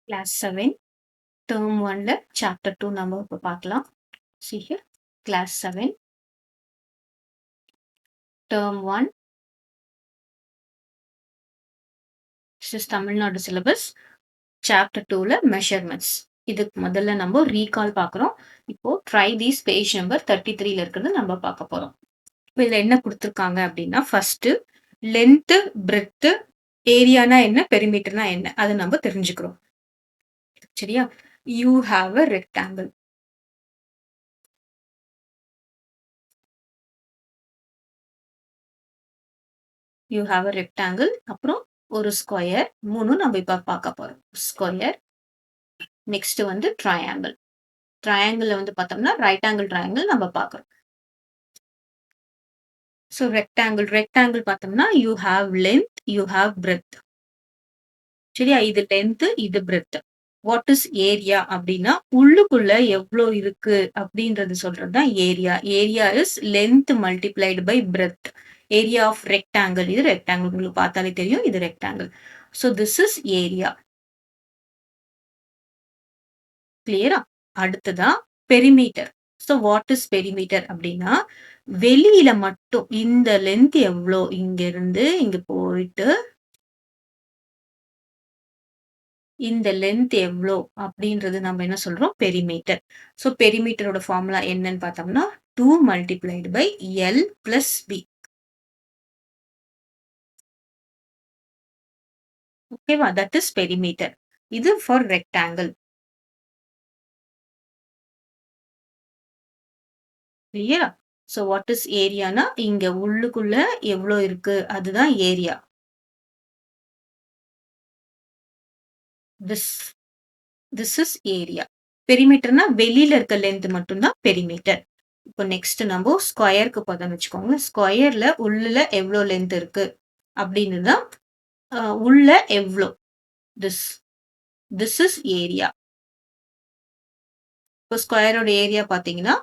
Class 7, Term 1ல Chapter 2 நம்ம இப்ப பார்க்கலாம். See here, Class 7, Term 1, this is Tamil Nadu syllabus, Chapter 2ல Measurements. இதுக்கு முதல்ல நம்ம recall பார்க்குறோம். இப்போ try these page number 33ல இருக்கிறது நம்ம பார்க்க போறோம். இப்ப இதுல என்ன குடுத்திருக்காங்க அப்படின்னா, ஃபர்ஸ்ட் லென்த், பிரெத், ஏரியானா என்ன, பெரிமீட்டர்னா என்ன, அது நம்ம தெரிஞ்சுக்கிறோம். சரியா? You have a rectangle. You have a rectangle. அப்புறம் ஒரு ஸ்கொயர். 3 நம்ம இப்ப பார்க்க போறோம். ஸ்கொயர். நெக்ஸ்ட் வந்து ட்ரையாங்கிள். ட்ரையாங்கிள்ல வந்து பார்த்தோம்னா, ரைட் ஆங்கிள் ட்ரையாங்கிள் நம்ம பார்க்குறோம். ஸோ ரெக்டாங்கிள் ரெக்டாங்கிள் பார்த்தோம்னா, you have length, you have breadth. சரியா? இது லென்த், இது பிரெத். வாட் இஸ் ஏரியா அப்படின்னா, உள்ளுக்குள்ள எவ்வளோ இருக்கு அப்படின்றது சொல்றது தான் area. Area is length multiplied by breadth. Area of rectangle. இது ரெக்டாங்கிள். உங்களுக்கு பார்த்தாலே தெரியும், இது rectangle. So this is area. கிளியரா? அடுத்ததா perimeter. So what is perimeter அப்படின்னா, வெளியில மட்டும் இந்த லென்த் எவ்வளோ, இங்க இருந்து இங்க போயிட்டு இந்த லென்த் எவ்வளோ அப்படின்றது நம்ம என்ன சொல்றோம், பெரிமீட்டர். ஸோ பெரிமீட்டரோட ஃபார்முலா என்னன்னு பார்த்தோம்னா, 2 multiplied by L plus B. ஓகேவா? That is perimeter. இது ஃபார் ரெக்டாங்கிள். கிளியரா? ஸோ வாட் இஸ் ஏரியானா, இங்க உள்ளுக்குள்ள எவ்வளோ இருக்கு அதுதான் area. This this is area. பெரிமீட்டர்னா வெளியில இருக்க லென்த் மட்டும் தான் பெரிமீட்டர். இப்போ நெக்ஸ்ட் நம்ம ஸ்கொயருக்கு பார்த்தோம்னு வச்சுக்கோங்க. ஸ்கொயர்ல உள்ள எவ்வளோ லென்த் இருக்கு அப்படின்னு தான் உள்ள எவ்வளோ. This this is area. இப்போ ஸ்கொயரோட ஏரியா பார்த்தீங்கன்னா,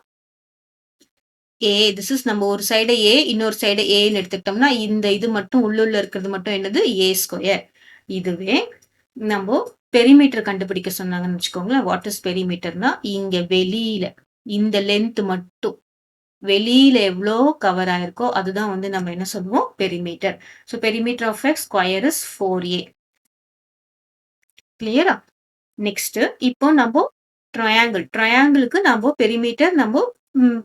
திஸ் இஸ் நம்ம ஒரு சைடு ஏ, இன்னொரு சைடு ஏன்னு எடுத்துக்கிட்டோம்னா, இந்த இது மட்டும் உள்ளுள்ள இருக்கிறது மட்டும் என்னது, ஏ ஸ்கொயர். இதுவே நம்ம பெரிமீட்டர் கண்டுபிடிக்க சொன்னாங்கன்னு வச்சுக்கோங்களேன். வாட் இஸ் பெரிமீட்டர்னா, இங்க வெளியில இந்த லென்த் மட்டும் வெளியில எவ்வளோ கவர் ஆயிருக்கோ அதுதான் வந்து நம்ம என்ன சொல்லுவோம், perimeter. So perimeter of a square is 4a. கிளியரா? நெக்ஸ்ட் இப்போ நம்ம ட்ரையாங்கிளுக்கு நம்ம பெரிமீட்டர் நம்ம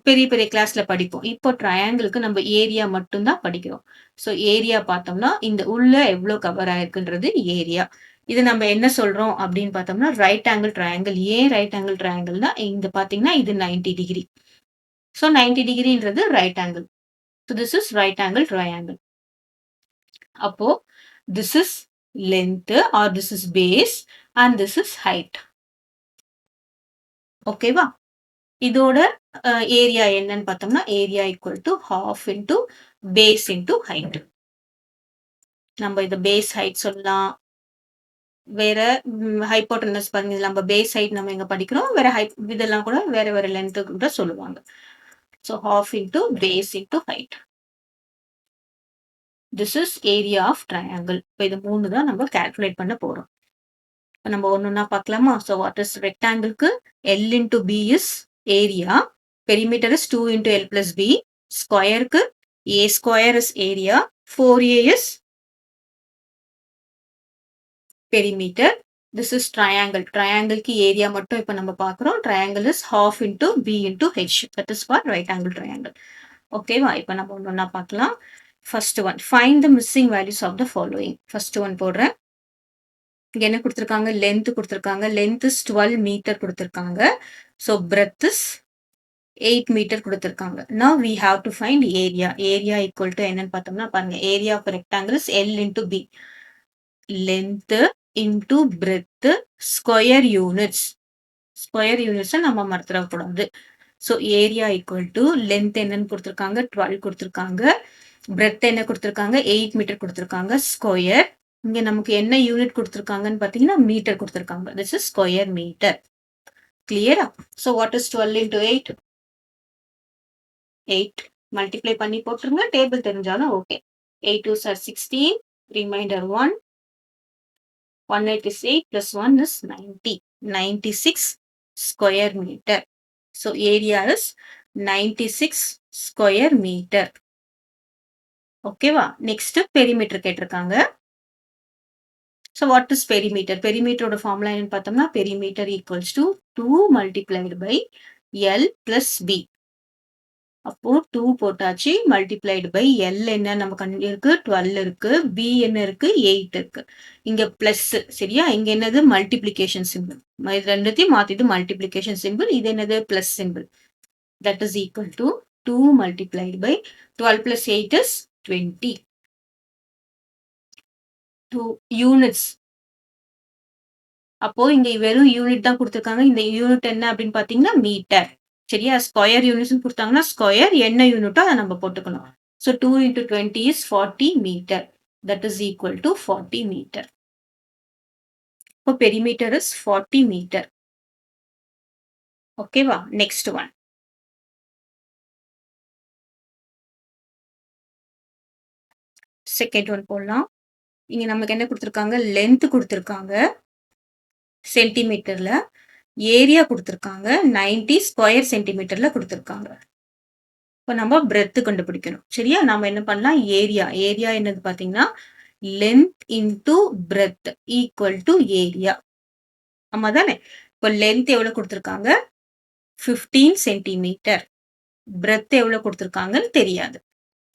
பெரிய பெரிய கிளாஸ்ல படிப்போம். இப்போ ட்ரையாங்கிளுக்கு நம்ம ஏரியா மட்டும் தான் படிக்கிறோம். ஸோ ஏரியா பார்த்தோம்னா, இந்த உள்ள எவ்வளோ கவர் ஆயிருக்குன்றது ஏரியா. இது நம்ம என்ன சொல்றோம் அப்படின்னு பார்த்தோம்னா, ரைட் ஆங்கிள் ட்ரையாங்கிள். ஏன் ரைட் ஆங்கிள் ட்ரையாங்கிள்னா, இங்க பார்த்தீங்கன்னா இது 90 டிகிரி. ஸோ 90 டிகிரின்றது right angle. So this is right angle triangle. அப்போ this is length or this is base and this is height. ஓகேவா? இதோட ஏரியா என்னன்னு பார்த்தோம்னா, area equal to half into base into height. நம்ம இத பேஸ் ஹைட் சொல்லலாம். வேற ஹைப்போட்டனஸ் பாருங்க, நம்ம பேஸ் ஹைட் நம்ம எங்க படிக்கிறோம். வேற இதெல்லாம் கூட வேற வேற லென்த் கூட சொல்லுவாங்க. So half into base into height. This is area of triangle. இப்போ இது 3 தான் நம்ம கால்குலேட் பண்ண போறோம். இப்போ நம்ம ஒன்னொன்னா பார்க்கலாமா? ஸோ வாட் இஸ் ரெக்டாங்கிள்க்கு L into B is area. Perimeter is 2 into L plus B. ஸ்கொயருக்கு A square is area. 4a is perimeter. This is triangle. ட்ரையாங்கிள்க்கு ஏரியா மட்டும் இப்போ நம்ம பார்க்குறோம். Triangle is half into B into H. That is for right angle triangle. ஓகேவா? இப்போ நம்ம ஒன்னொன்னா பார்க்கலாம். First one, find the missing values of the following. First one போடுறேன். இங்க என்ன குடுத்திருக்காங்க, லென்த் குடுத்திருக்காங்க. லென்த் இஸ் 12 மீட்டர் குடுத்திருக்காங்க. ஸோ பிரெத் இஸ் 8 மீட்டர் குடுத்திருக்காங்க. Now we have to find area. Area equal to என்னன்னு பார்த்தோம்னா, பாருங்க, area of rectangle is L into B. Length into breadth square units. Square யூனிட்ஸை நம்ம மறந்துடக்கூடாது. So area equal to length என்னன்னு கொடுத்துருக்காங்க, 12 கொடுத்துருக்காங்க. பிரெத் என்ன கொடுத்துருக்காங்க, 8 மீட்டர் கொடுத்துருக்காங்க. ஸ்கொயர் இங்க நமக்கு என்ன யூனிட் கொடுத்துருக்காங்கன்னு பார்த்தீங்கன்னா, மீட்டர் கொடுத்துருக்காங்க. This is square metre. கிளியரா? So what is 12 into 8? 8 multiply பண்ணி போட்டுருங்க. டேபிள் தெரிஞ்சாலும் okay. 8 2s are 16. Reminder 1. 188 plus 1 is 90. 96 square meter. So area is 96 square meter. ஓகேவா? நெக்ஸ்ட் பெரிமீட்டர் கேட்டிருக்காங்க. So what is perimeter? Perimeter ஓட formula என்னன்னு பார்த்தோம்னா perimeter equals to 2 multiplied by L plus B. அப்போ 2 போட்டாச்சு மல்டிப்ளைடு பை எல் என்ன நமக்கு இருக்கு 12 இருக்கு பி என்ன இருக்கு 8 இருக்கு இங்க பிளஸ் சரியா இங்க என்னது மல்டிப்ளிகேஷன் சிம்பிள் இது ரெண்டுத்தையும் மாத்திட்டு மல்டிப்ளிகேஷன் சிம்பிள் இது என்னது plus simple that is equal to 2 multiplied by 12 plus 8 is 20 2 units அப்போ இங்க வெறும் யூனிட் தான் கொடுத்துருக்காங்க இந்த யூனிட் என்ன அப்படின்னு பாத்தீங்கன்னா மீட்டர் சரியா ஸ்கொயர் யூனிட்ஸ் கொடுத்தாங்கன்னா ஸ்கொயர் என்ன யூனிட்டோ அதை நம்ம போட்டுக்கணும் so 2 into 20 is 40 meter that is equal to 40 meter இப்போ perimeter is 40 meter ஓகேவா நெக்ஸ்ட் ஒன் செகண்ட் ஒன் போடலாம் இங்க நமக்கு என்ன கொடுத்துருக்காங்க லென்த் கொடுத்துருக்காங்க சென்டிமீட்டர்ல ஏரியா கொடுத்துருக்காங்க 90 ஸ்கொயர் சென்டிமீட்டர்ல கொடுத்துருக்காங்க இப்போ நம்ம பிரெத் கண்டுபிடிக்கணும் சரியா நம்ம என்ன பண்ணலாம் ஏரியா ஏரியா என்னது பாத்தீங்கன்னா length into breadth equal to area ஆமா தானே இப்போ லென்த் எவ்வளவு கொடுத்துருக்காங்க 15 சென்டிமீட்டர் பிரெத் எவ்வளவு கொடுத்துருக்காங்கன்னு தெரியாது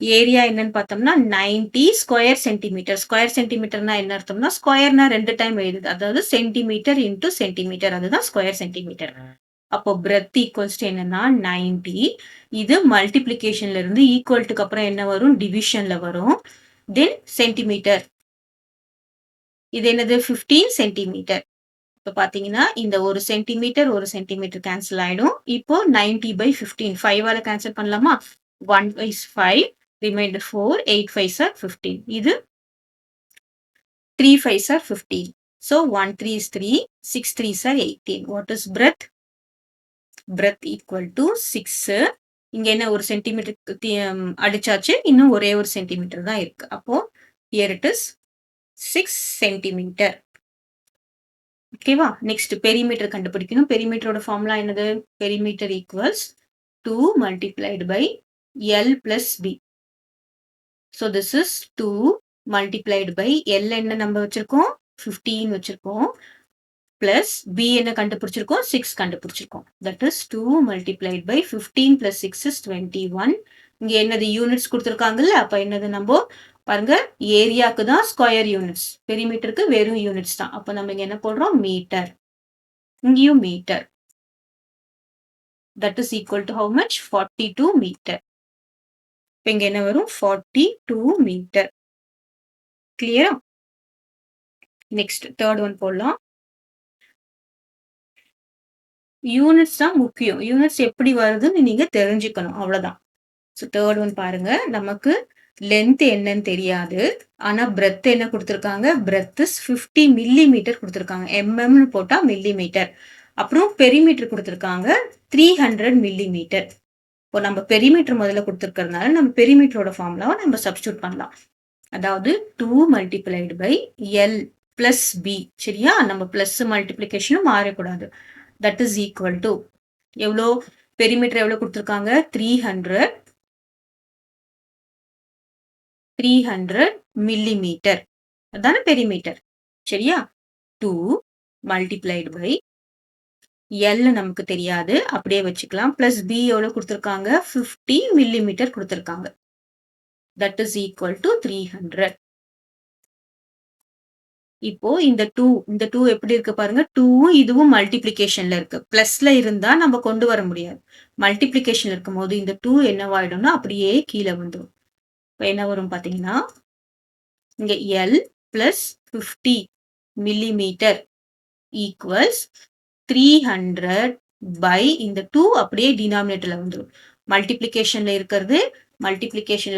ஏரியா என்னன்னு பார்த்தோம்னா 90 ஸ்கொயர் சென்டிமீட்டர் ஸ்கொயர் சென்டிமீட்டர்னா என்ன அர்த்தம்னா ஸ்கொயர்னா 2 டைம் எழுதுது அதாவது சென்டிமீட்டர் இன்டூ சென்டிமீட்டர் அதுதான் ஸ்கொயர் சென்டிமீட்டர் அப்போ பிரெத் ஈக்குவல்ஸ் என்னன்னா 90 இது மல்டிப்ளிகேஷன்ல இருந்து ஈக்குவல்ட்டுக்கு அப்புறம் என்ன வரும் டிவிஷன்ல வரும் தென் சென்டிமீட்டர் இது என்னது 15 சென்டிமீட்டர் இப்போ பாத்தீங்கன்னா இந்த ஒரு சென்டிமீட்டர் கேன்சல் ஆயிடும் இப்போ 90 by 15 5ஆல கேன்சல் பண்ணலாமா 1 is 5 remainder 4 8 5s are 15 இது 3 5s are 15 so 1 3 is 3 6 3s are 18 what is breadth breadth equal to 6 இங்க என்ன ஒரு சென்டிமீட்டர் அடிச்சாச்சு இன்னும் ஒரே ஒரு சென்டிமீட்டர் தான் இருக்கு அப்போ here it is 6 சென்டிமீட்டர் ஓகேவா நெக்ஸ்ட் பெரிமீட்டர் கண்டுபிடிக்கணும் பெரிமீட்டரோட ஃபார்முலா என்னது perimeter equals 2 multiplied by L plus B so this is 2 multiplied by L என்ன நம்ம வச்சிருக்கோம் 15 வச்சிருக்கோம் plus B என்ன கண்டுபிடிச்சிருக்கோம் 6 கண்டுபிடிச்சிருக்கோம் that is 2 multiplied by 15 plus 6 is 21 இங்க என்னது யூனிட்ஸ் கொடுத்திருக்காங்கல்ல அப்ப என்னது நம்ம பாருங்க ஏரியாக்கு தான் ஸ்கொயர் யூனிட்ஸ் பெரிமீட்டருக்கு வெறும் யூனிட்ஸ் தான் அப்ப நம்ம இங்க என்ன போடுறோம் மீட்டர் இங்கேயும் metre that is equal to how much 42 meter இப்போ இங்க என்ன வரும் 42 மீட்டர் கிளியரா நெக்ஸ்ட் தேர்ட் ஒன் போடலாம் யூனிட்ஸ் தான் முக்கியம் யூனிட்ஸ் எப்படி வருதுன்னு நீங்க தெரிஞ்சுக்கணும் அவ்வளவுதான் ஸோ தேர்ட் ஒன் பாருங்க நமக்கு லென்த் என்னன்னு தெரியாது ஆனா பிரெத் என்ன கொடுத்துருக்காங்க பிரெத் இஸ் 50 மில்லிமீட்டர் கொடுத்துருக்காங்க எம்எம்னு போட்டா மில்லிமீட்டர் அப்புறம் பெரிமீட்டர் கொடுத்துருக்காங்க 300 மில்லிமீட்டர் இப்போ நம்ம பெரிமீட்டர் முதல்ல கொடுத்துருக்கறதுனால நம்ம பெரிமீட்டரோட ஃபார்முலாவை நம்ம சப்ஸ்டியூட் பண்ணலாம் அதாவது 2 multiplied by L plus B சரியா நம்ம பிளஸ் மல்டிப்ளிகேஷனும் மாறக்கூடாது தட் இஸ் ஈக்குவல் டு எவ்வளோ பெரிமீட்டர் எவ்வளோ கொடுத்துருக்காங்க 300 மில்லிமீட்டர் அதான பெரிமீட்டர் சரியா 2 மல்டிப்ளைடு பை எல் நமக்கு தெரியாது அப்படியே வச்சுக்கலாம் பிளஸ் பி எவ்வளவு கொடுத்துருக்காங்க 50 மில்லிமீட்டர் கொடுத்துருக்காங்க தட் இஸ் ஈக்குவல் டு 300 இப்போ இந்த டூ எப்படி இருக்கு பாருங்க 2 இதுவும் மல்டிப்ளிகேஷன்ல இருக்கு பிளஸ்ல இருந்தா நம்ம கொண்டு வர முடியாது மல்டிப்ளிகேஷன்ல இருக்கும் போது இந்த 2 என்னவாயிடும்னா அப்படியே கீழே வந்துடும் இப்போ என்ன வரும் பாத்தீங்கன்னா இங்க L plus 50 millimetre equals 300 by இந்த 2 அப்படியே டினாமினேட்டர்ல வந்துடும் மல்டிப்ளிகேஷன்ல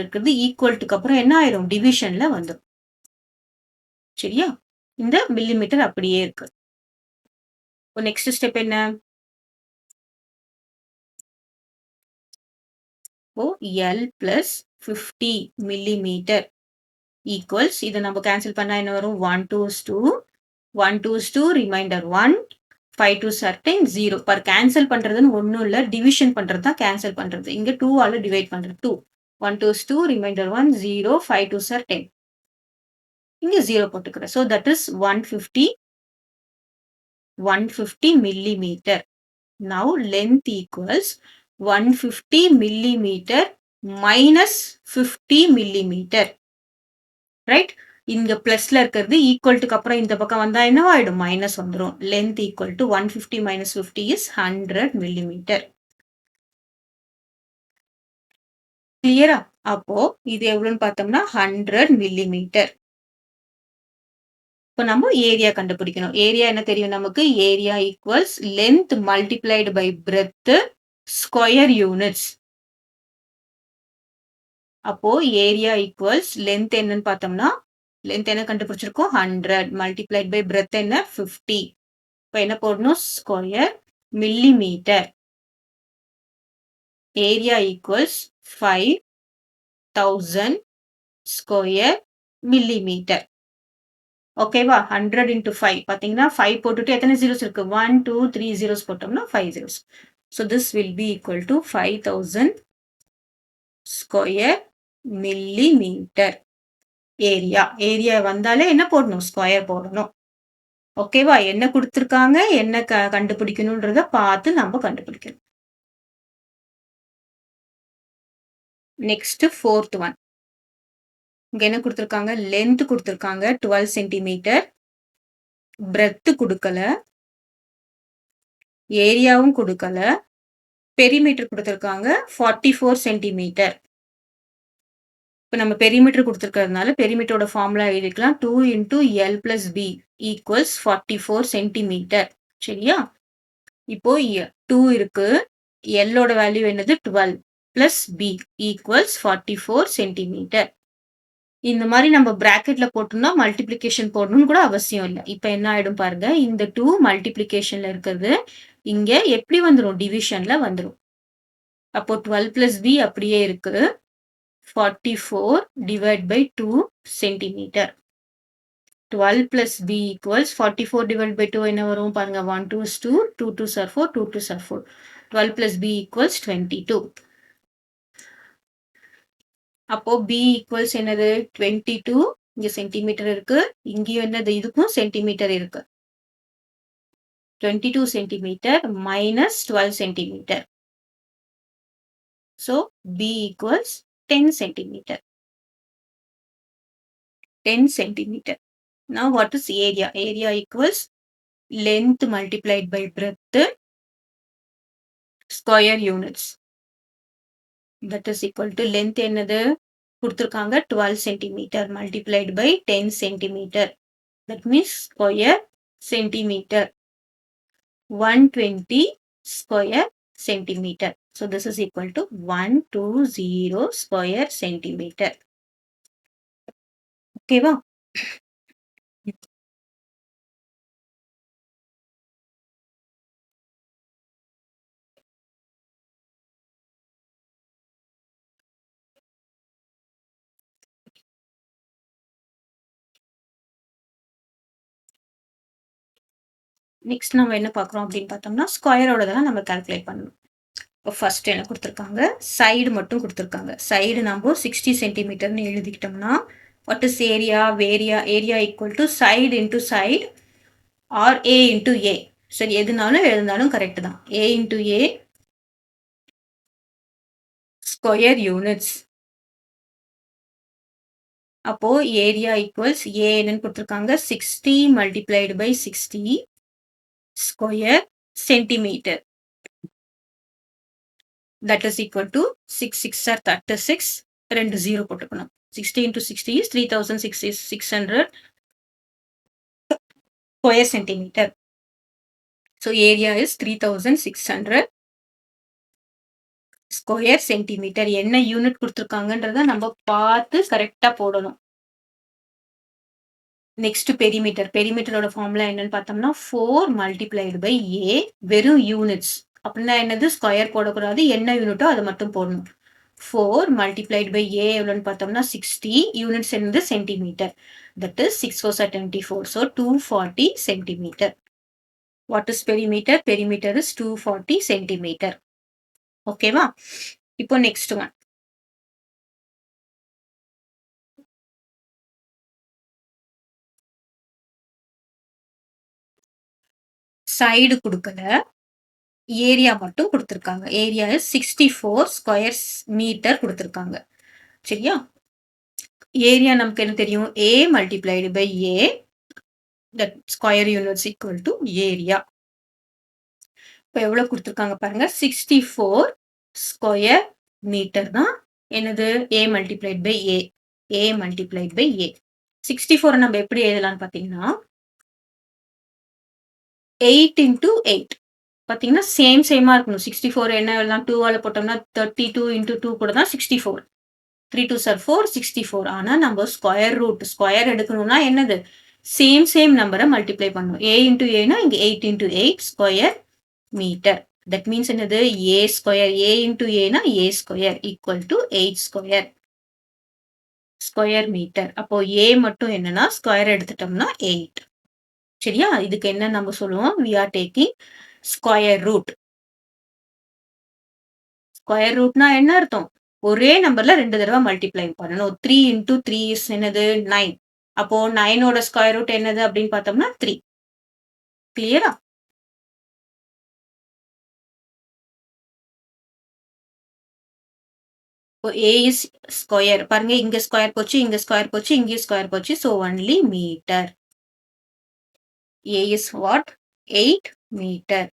இருக்கிறது ஈக்குவல்ட்டுக்கு அப்புறம் என்ன ஆயிரும் டிவிஷன்ல வந்துடும் சரியா இந்த மில்லிமீட்டர் அப்படியே இருக்கு நெக்ஸ்ட் ஸ்டெப் என்ன எல் பிளஸ் 50 மில்லிமீட்டர் ஈக்குவல்ஸ் இதை நம்ம கேன்சல் பண்ணா என்ன வரும் 1 2 2 1 2s 2 reminder 1 5 2s are 10 0 per cancel பண்றதுன்னு ஒன்றும் இல்லை டிவிஷன் பண்றது தான் கேன்சல் பண்றது இங்க 2 ஆல டிவைட் பண்றது 2 1 2s 2 ரிமைண்டர் 1 0 5 2s are 10 இங்க 0 போட்டுக்கிறேன் so that is 150 millimeter. Now length equals 150 millimeter minus 50 millimeter. Right? இங்க பிளஸ்ல இருக்கிறது ஈக்குவல் டுக்கு அப்புறம் இந்த பக்கம் வந்தா என்ன ஆயிடும் மைனஸ் வந்துடும் length equal to 150 minus 50 is 100 millimeter. கிளியரா? அப்போ இது எவ்வளவுன்னு பார்த்தோம்னா 100 millimeter. இப்போ நம்ம ஏரியா கண்டுபிடிக்கணும் ஏரியா என்ன தெரியும் நமக்கு area equals length multiplied by breadth square units அப்போ ஏரியா ஈக்குவல்ஸ் லென்த் என்னன்னு பார்த்தோம்னா லென்த் என்ன கண்டுபிடிச்சிருக்கோம் 100 மல்டிப்ளைட் பை பிரெத் என்ன 50 இப்போ என்ன போடணும் square millimetre area equals 5000 square millimetre ஓகேவா 100 into 5 பார்த்தீங்கன்னா 5 போட்டுட்டு எத்தனை ஜீரோஸ் இருக்கு 1 2 3 zeros போட்டோம்னா 5 zeros so this will be equal to 5000 square millimeter area வந்தாலே என்ன போடணும் ஸ்கொயர் போடணும் ஓகேவா என்ன கொடுத்துருக்காங்க என்ன கண்டுபிடிக்கணும்ன்றத பார்த்து நம்ம கண்டுபிடிக்கணும் நெக்ஸ்ட் ஃபோர்த் ஒன் இங்க என்ன கொடுத்துருக்காங்க லென்த் கொடுத்துருக்காங்க 12 சென்டிமீட்டர் பிரெத் கொடுக்கல ஏரியாவும் கொடுக்கல பெரிமீட்டர் கொடுத்துருக்காங்க 44 சென்டிமீட்டர் இப்போ நம்ம பெரிமீட்டர் கொடுத்துருக்கிறதுனால பெரிமீட்டரோட ஃபார்முலா எழுதிக்கலாம் 2 into L plus B equals 44 centimetre சரியா இப்போ 2 இருக்கு L ஓட வேல்யூ என்னது 12 plus B equals 44 சென்டிமீட்டர் இந்த மாதிரி நம்ம பிராக்கெட்ல போட்டோம்னா மல்டிப்ளிகேஷன் போடணும்னு கூட அவசியம் இல்லை இப்போ என்ன ஆயிடும் பாருங்க இந்த 2 மல்டிப்ளிகேஷன்ல இருக்கிறது இங்க எப்படி வந்துடும் டிவிஷன்ல வந்துடும் அப்போ 12 plus b அப்படியே இருக்கு 44 divide by 2 centimetre 12 plus b equals 44 divided by 2 என்ன வரும் பாருங்க 1 2 is 2 2 2s are 4 2 2s are 4 12 plus b equals 22 அப்போ b equals என்னது 22 இங்க சென்டிமீட்டர் இருக்கு இங்கேயும் என்னது இதுக்கும் சென்டிமீட்டர் இருக்கு 22 centimeter minus 12 centimeter. So b equals 10 centimeter. 10 centimeter. Now what is area? Area equals length multiplied by breadth square units. That is equal to length என்னது கொடுத்திருக்காங்க 12 centimeter multiplied by 10 centimeter. That means square centimeter. 120 square centimeter. So this is equal to 120 square centimeter. Okay, wow. Next நம்ம என்ன பார்க்குறோம் அப்படின்னு பார்த்தோம்னா ஸ்கொயரோடதெல்லாம் நம்ம calculate பண்ணணும் இப்போ ஃபர்ஸ்ட் என்ன கொடுத்துருக்காங்க சைடு மட்டும் கொடுத்துருக்காங்க சைடு நம்ம 60 சென்டிமீட்டர்னு எழுதிக்கிட்டோம்னா what is area equal to side into side or A into A சரி எதுனாலும் எழுதினாலும் கரெக்ட் தான் A into A square units அப்போ ஏரியா ஈக்குவல்ஸ் ஏ என்னன்னு கொடுத்துருக்காங்க 60 multiplied by 60 square centimeter. That is equal to 6 6 are 36 2 0 போட்டுக்கணும் 60 into 60 is 3600 square centimeter. So area is 3600 square centimeter. என்ன unit கொடுத்துருக்காங்கன்றத நம்ம பார்த்து கரெக்டா போடணும் நெக்ஸ்ட் பெரிமீட்டரோட ஃபார்முலா என்னன்னு பார்த்தோம்னா 4 மல்டிப்ளைடு பை ஏ வெறும் யூனிட்ஸ் அப்படின்னா என்னது ஸ்கொயர் போடக்கூடாது என்ன யூனிட்டோ அதை மட்டும் போடணும் 4 மல்டிப்ளைட் பை A எவ்வளோன்னு பார்த்தோம்னா 60 யூனிட்ஸ் என்னது centimetre. That is 6 4s are 24. So 240 centimeter. What is perimeter? Perimeter is 240 centimeter. ஓகேவா? இப்போ நெக்ஸ்ட் ஒன். சைடு குடுக்கல. ஏரியா மட்டும் குடுத்திருக்காங்க. ஏரியா இஸ் 64 ஸ்கொயர் மீட்டர் குடுத்திருக்காங்க. சரியா? ஏரியா நமக்கு என்ன தெரியும்? A multiplied by A that square units equal to area. இப்போ எவ்வளோ குடுத்திருக்காங்க பாருங்க. 64 ஸ்கொயர் மீட்டர் தான் என்னது? A multiplied by A. A multiplied by A. 64 நம்ம எப்படி எழுதலாம்னு பார்த்தீங்கன்னா 8 இன்டு 8 பார்த்தீங்கன்னா சேமா இருக்கணும். 64 என்ன எழுதலாம்? 2ஆல போட்டோம்னா 32 இன்டு 2 கூட தான் 64. 3 2s are 4 64. ஆனா நம்ம ஸ்கொயர் எடுக்கணும்னா என்னது? சேம் நம்பர மல்டிப்ளை பண்ணணும். A இன்டு Aனா இங்க 8 into 8 square metre. That means என்னது? A square. A இன்டு Aனா A square equal to 8 square metre. அப்போ A மட்டும் என்னன்னா ஸ்கொயர் எடுத்துட்டோம்னா 8. சரியா? இதுக்கு என்ன நம்ம சொல்லுவோம்? We are taking square root. Square ரூட்னா என்ன அர்த்தம்? ஒரே நம்பர்ல 2 தடவ மல்டிப்ளை பண்ணணும். 3 இன்டு 3 இஸ் என்னது? 9. அப்போ 9ஓட ஸ்கொயர் ரூட் என்னது அப்படின்னு பார்த்தோம்னா 3. கிளியரா? இப்போ A இஸ் ஸ்கொயர். பாருங்க இங்க ஸ்கொயர் போச்சு, இங்க ஸ்கொயர் போச்சு, இங்கேயும் ஸ்கொயர் போச்சு. So only metre. A is what? 8 metre.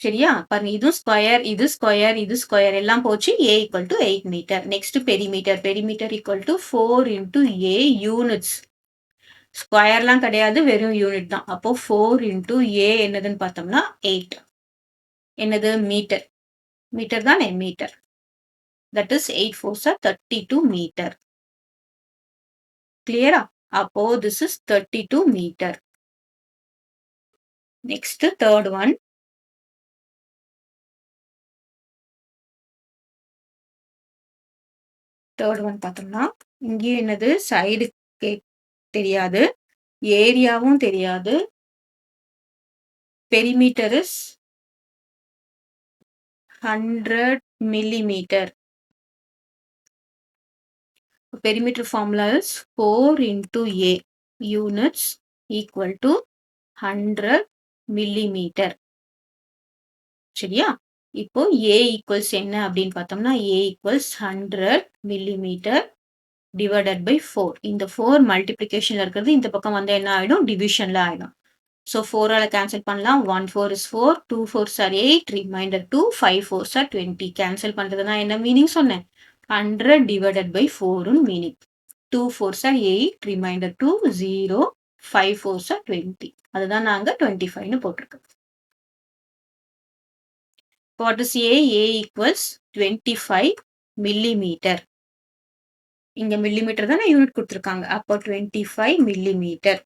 சரியா? பாருங்க இதுவும் ஸ்கொயர், இது ஸ்கொயர், இது ஸ்கொயர் எல்லாம் போச்சு. A equal to 8 metre. Next perimeter. Perimeter equal to 4 into A units. ஸ்கொயர்லாம் கிடையாது. வெறும் யூனிட் தான். அப்போ 4 இன்டு A என்னதுன்னு பார்த்தோம்னா 8. என்னது? மீட்டர். மீட்டர் தானே? Metre. That is 8 4s are 32 metre. கிளியரா? அப்போ this is 32 metre. Next third one. Third one பார்த்தோம்னா இங்கேயும் என்னது? சைடு தெரியாது. ஏரியாவும் தெரியாது. Perimeter is 100 millimeter. Perimeter formula is 4 into A units equal to 100 millimeter. சரியா? இப்போ A equals என்ன அப்படின்னு பார்த்தோம்னா A equals 100 millimeter divided by 4. இந்த 4 multiplicationல இருக்கிறது இந்த பக்கம் வந்து என்ன ஆயிடும்? டிவிஷன்ல ஆயிடும். So 4ஆல கேன்சல் பண்ணலாம். 1 4 is 4, 2 4s are 8, remainder 2, 5 4s are 20. Cancel பண்றதுனா என்ன மீனிங் சொன்னேன்? 100 divided by 4 meaning. 2 4s are 8, remainder 2, 0, 5 4s are 20. அதுதான் நாங்க 25ன்னு போட்டிருக்கோம். What is A? A equals 25 millimeter. இங்க மில்லிமீட்டர் தானே யூனிட் கொடுத்திருக்காங்க. அப்போ 25 millimeter.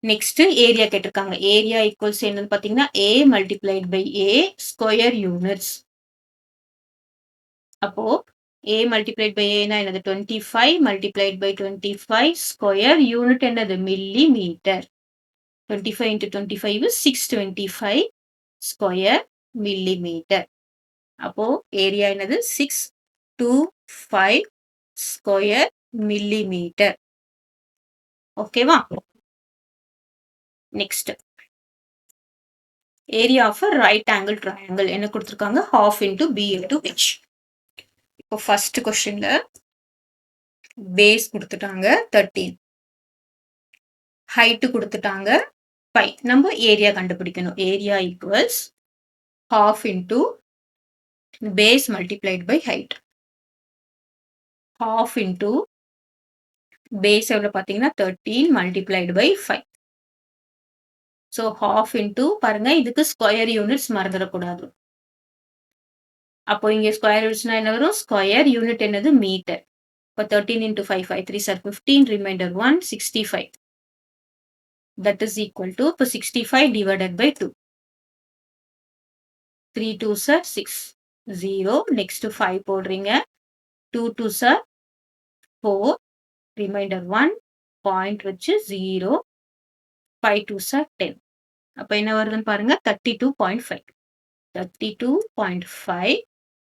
நெக்ஸ்ட் ஏரியா கேட்டிருக்காங்க. ஏரியா ஈக்குவல்ஸ் என்னன்னு பார்த்தீங்கன்னா A multiplied by A square units. அப்போ A மல்டிப்ளைட் பை A என்னது? 25 மல்டிப்ளைட் பை 25 ஸ்கொயர் யூனிட் என்னது? Millimetre. 25 into 25 is 625 square millimetre. அப்போ ஏரியா என்னது? 625 ஸ்கொயர் மில்லி மீட்டர். ஓகேவா? Next area of right angle triangle என்ன கொடுத்துருக்காங்க? half into B into H. இப்போ ஃபர்ஸ்ட் கொஸ்டின்ல பேஸ் கொடுத்துட்டாங்க 13, ஹைட் கொடுத்துட்டாங்க 5. நம்ம ஏரியா கண்டுபிடிக்கணும். Area equals half into base multiplied by height. half into base எவ்வளவு பார்த்தீங்கன்னா 13 multiplied by 5. So half into பாருங்க இதுக்கு ஸ்கொயர் யூனிட்ஸ் மறந்துடக்கூடாது. அப்போ இங்க ஸ்கொயர் யூனிட்ஸ்னா என்ன வரும்? ஸ்கொயர் யூனிட் என்னது? மீட்டர். இப்போ 13 into 5 5 3s are 15, remainder 1, 65. That is equal to இப்போ 65 divided by 2. 3 2s are 6 0 next 5 போடுறீங்க 2 2s are 4 ரிமைண்டர் 1 பாயிண்ட் வச்சு 0 5 2s are 10 அப்ப என்ன வருதுன்னு பாருங்க 32.5 32.5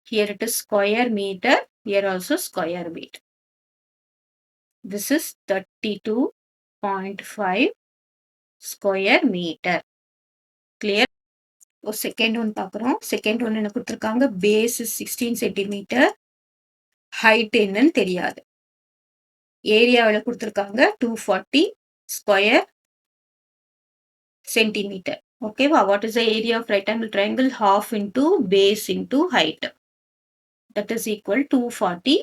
here it is square meter here also square meter this is 32.5 square meter clear second one பார்க்குறோம் second one என்ன கொடுத்துருக்காங்க பேஸ் 16 சென்டிமீட்டர் ஹைட் என்னன்னு தெரியாது ஏரியாவில் கொடுத்துருக்காங்க 240 ஸ்கொயர் சென்டிமீட்டர் ஓகேவா what is the area of right angle triangle half into base into height that is equal 240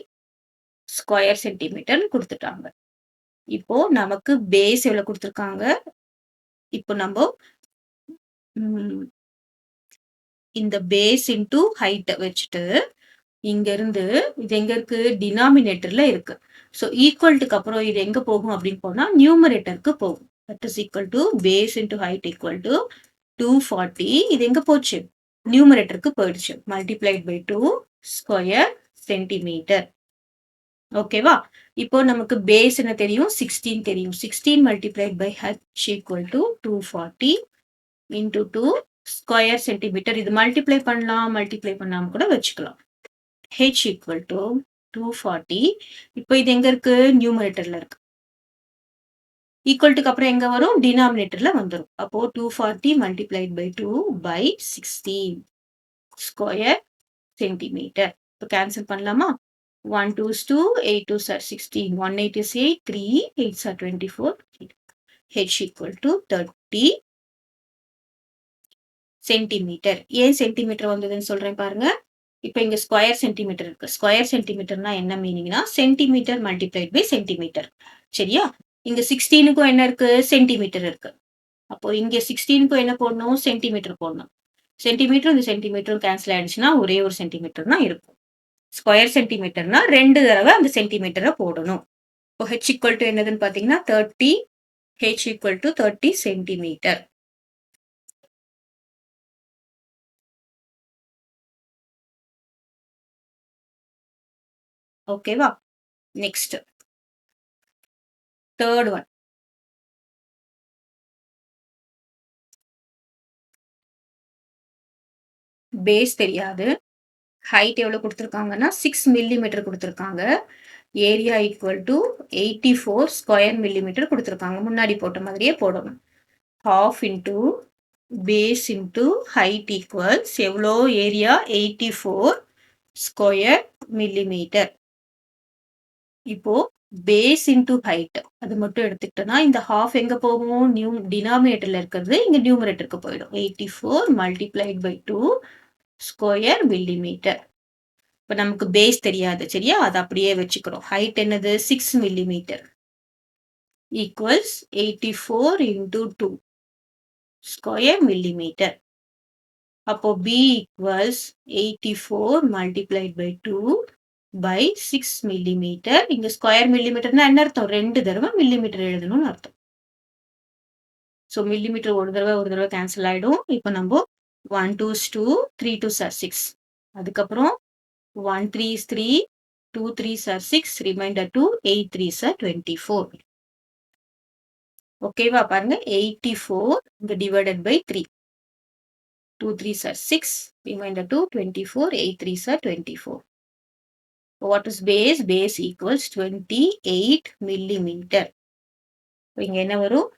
square centimetre கொடுத்துட்டாங்க இப்போ நமக்கு பேஸ் எவ்வளவு கொடுத்துருக்காங்க இப்போ நம்ம இந்த பேஸ் இன்டூ ஹைட் வச்சுட்டு இங்க இருந்து இது எங்க இருக்கு டினாமினேட்டர்ல இருக்கு ஸோ ஈக்குவல்ட்டுக்கு அப்புறம் இது எங்க போகும் அப்படின்னு போனா நியூமரேட்டருக்கு போகும் that is equal to base into height equal to 240 இது எங்க போச்சு நியூமரேட்டருக்கு போயிடுச்சு மல்டிப்ளைட் பை 2 ஸ்கொயர் சென்டிமீட்டர் ஓகேவா இப்போ நமக்கு பேஸ் என்ன தெரியும் 16 தெரியும் 16 multiplied by H equal to 240 into 2 square centimetre இது மல்டிப்ளை பண்ணலாம் மல்டிப்ளை பண்ணாம கூட வச்சுக்கலாம் h equal to 240 இப்போ இது எங்க இருக்கு நியூமரேட்டர்ல இருக்கு ஈக்குவல்ட்டுக்கு அப்புறம் எங்க வரும் டினாமினேட்டர்ல வந்துடும் அப்போ 240 multiplied by 2 by 16 square centimetre இப்போ கேன்சல் பண்ணலாமா 1 2s 2 8 2s are 16 1 8 is 8 3 8s are 24 h equal to 30 centimetre ஏன் சென்டிமீட்டர் வந்ததுன்னு சொல்றேன் பாருங்க இப்போ இங்க ஸ்கொயர் சென்டிமீட்டர் இருக்கு ஸ்கொயர் சென்டிமீட்டர்னா என்ன மீனிங்னா சென்டிமீட்டர் மல்டிப்ளைட் பை சென்டிமீட்டர் சரியா இங்க 16க்கும் என்ன இருக்கு சென்டிமீட்டர் இருக்கு அப்போ இங்க 16க்கும் என்ன போடணும் சென்டிமீட்டர் போடணும் சென்டிமீட்டர் இந்த சென்டிமீட்டரும் கேன்சல் ஆயிடுச்சுன்னா ஒரே ஒரு சென்டிமீட்டர் தான் இருக்கும் ஸ்கொயர் சென்டிமீட்டர்னா 2 தடவை அந்த சென்டிமீட்டரை போடணும் இப்போ ஹெச் ஈக்குவல் டு என்னதுன்னு பாத்தீங்கன்னா 30 ஹெச் ஈக்குவல் டு 30 சென்டிமீட்டர் ஓகேவா நெக்ஸ்ட் தேர்ட் ஒன் பேஸ் தெரியாது ஹைட் எவ்வளவு கொடுத்துருக்காங்கன்னா 6 மில்லிமீட்டர் கொடுத்துருக்காங்க area equal to 84 square millimetre கொடுத்துருக்காங்க முன்னாடி போட்ட மாதிரியே போடணும் half into base into height equals எவ்வளோ ஏரியா 84 ஸ்கொயர் மில்லிமீட்டர் இப்போ பேஸ் இன்டூ ஹைட் அது மட்டும் எடுத்துக்கிட்டோம்னா இந்த ஹாஃப் எங்க போகும் டினாமினேட்டர்ல இருக்கிறது இங்க நியூமரேட்டருக்கு போயிடும் 84 மல்டிப்ளைட் பை 2 ஸ்கொயர் மில்லிமீட்டர் இப்போ நமக்கு பேஸ் தெரியாது சரியா அதை அப்படியே வச்சுக்கிறோம் ஹைட் என்னது 6 millimetre equals 84 into 2 square millimetre அப்போ B equals 84 multiplied by 2 by 6 millimetre இங்க ஸ்கொயர் மில்லிமீட்டர்னா என்ன அர்த்தம் 2 தடவை மில்லிமீட்டர் எழுதணும்னு அர்த்தம் ஸோ மில்லிமீட்டர் ஒரு தடவை கேன்சல் ஆயிடும் இப்போ நம்ம 1 2s 2 3 2s are 6 அதுக்கப்புறம் 1 3s 3 2 3s are 6 remainder 2 8 3s are 24 ஓகேவா பாருங்க 84 இங்க divided by 3 2 3s are 6 remainder 2 24 8 3s are 24 what is base base equals 28 millimeter இங்க என்ன வரும்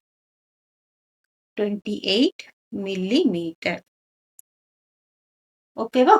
28 millimeter ஓகேவா